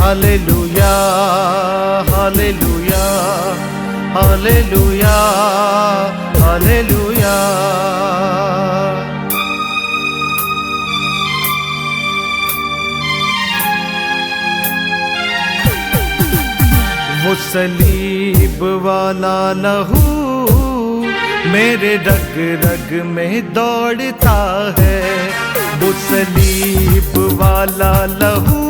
Hallelujah hallelujah hallelujah hallelujah. वो सलीब वाला लहू मेरे रग रग में दौड़ता है। वो सलीब वाला लहू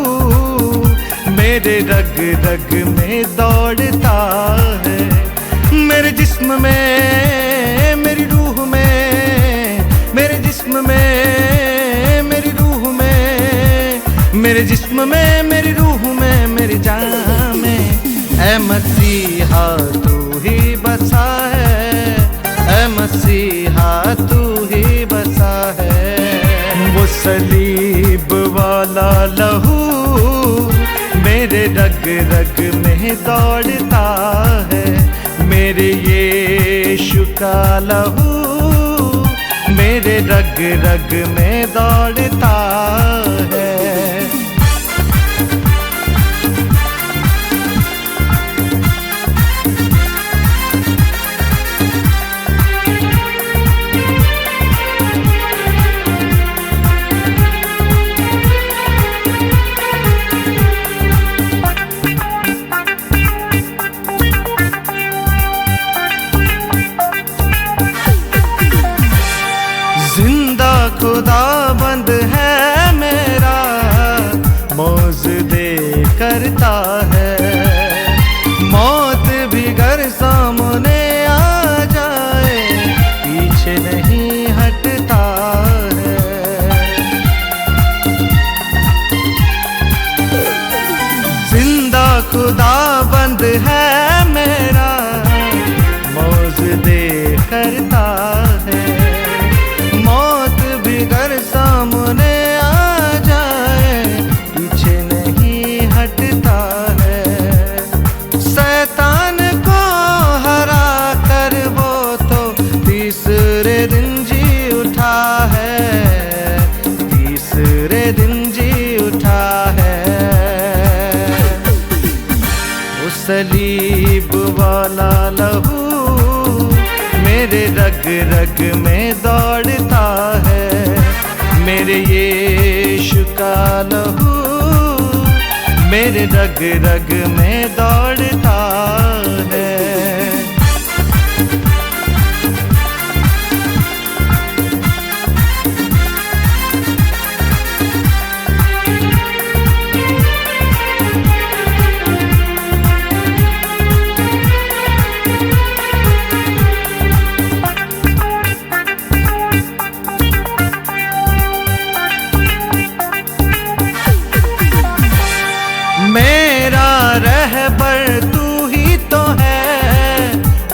मेरे रग रग में दौड़ता है। मेरे जिस्म में मेरी रूह में, मेरे जिस्म में मेरी रूह में, मेरे जिस्म में मेरी रूह में, मेरी जान में ऐ मसीहा तू ही बसा है, ऐ मसीहा तू ही बसा है। वो सलीब वाला लहू मेरे रग रग में दौड़ता है। मेरे यीशु का लहू मेरे रग रग में दौड़ता है। खुदाबंद है मेरा, मौज दे करता है। मौत भी घर सामने आ जाए पीछे नहीं हटता है। जिंदा खुदाबंद है मेरा, मौज दे करता है। घर सामने आ जाए पीछे नहीं हटता है। शैतान को हरा कर वो तो तीसरे दिन जी उठा है, तीसरे दिन जी उठा है। वो सलीब वाला लहू मेरे रग रग में दौड़ता है। मेरे यीशु का लहू मेरे रग रग में दौड़ता है। मेरा रहबर तू ही तो है,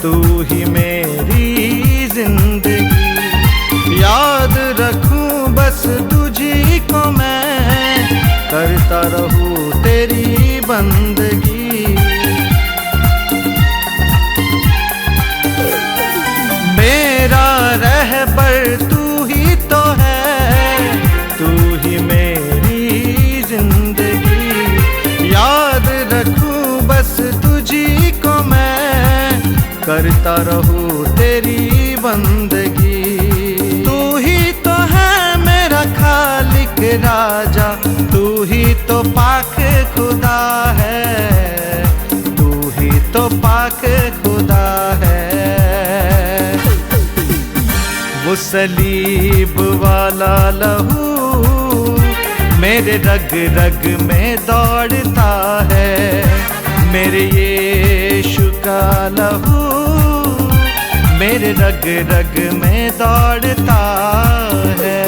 तू ही मेरी जिंदगी। याद रखूं बस तुझी को मैं, करता रहूं तेरी बंदगी। मेरा रहबर तू ही तो है, तू ही मेरी जिंदगी। याद रखूं बस तुझी को मैं, करता रहूं तेरी बंदगी। तू ही तो है मेरा खालिक राजा, तू ही तो पाक खुदा है, तू ही तो पाक खुदा है। वो सलीब वाला लहू मेरे रग रग में दौड़ता है। मेरे यीशु का लहू मेरे रग रग में दौड़ता है।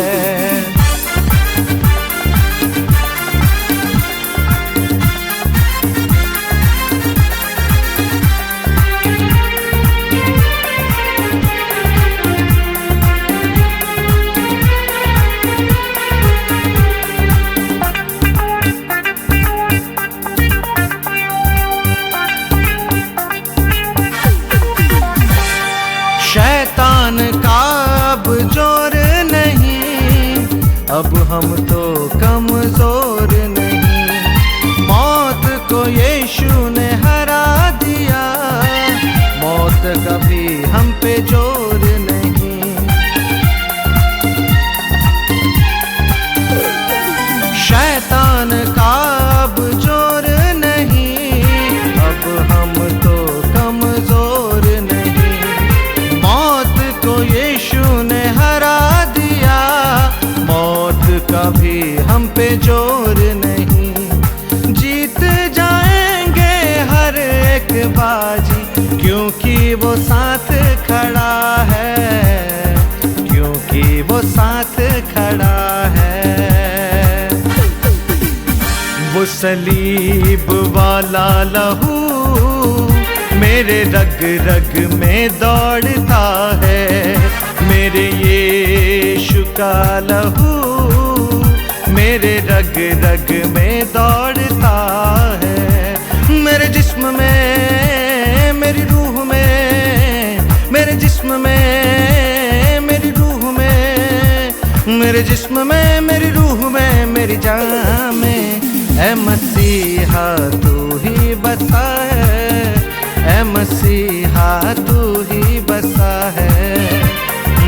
शैतान का अब जोर नहीं, क्योंकि वो साथ खड़ा है, क्योंकि वो साथ खड़ा है। वो सलीब वाला लहू मेरे रग रग में दौड़ता है, मेरे यीशु का लहू मेरे रग रग में दौड़ता है। मेरे जिस्म में, मेरी रूह में, मेरे जिस्म में, मेरी रूह में, मेरे जिस्म में, मेरी रूह में, मेरी जान में, ऐ मसीहा तू ही बसा है, ऐ मसीहा तू ही बसा है।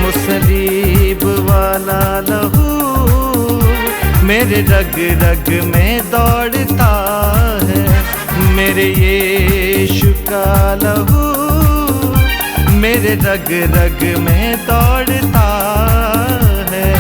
मुसलीब वाला लहू मेरे रग रग में दौड़ता है, मेरे यीशु का लहू मेरे रग रग में दौड़ता है।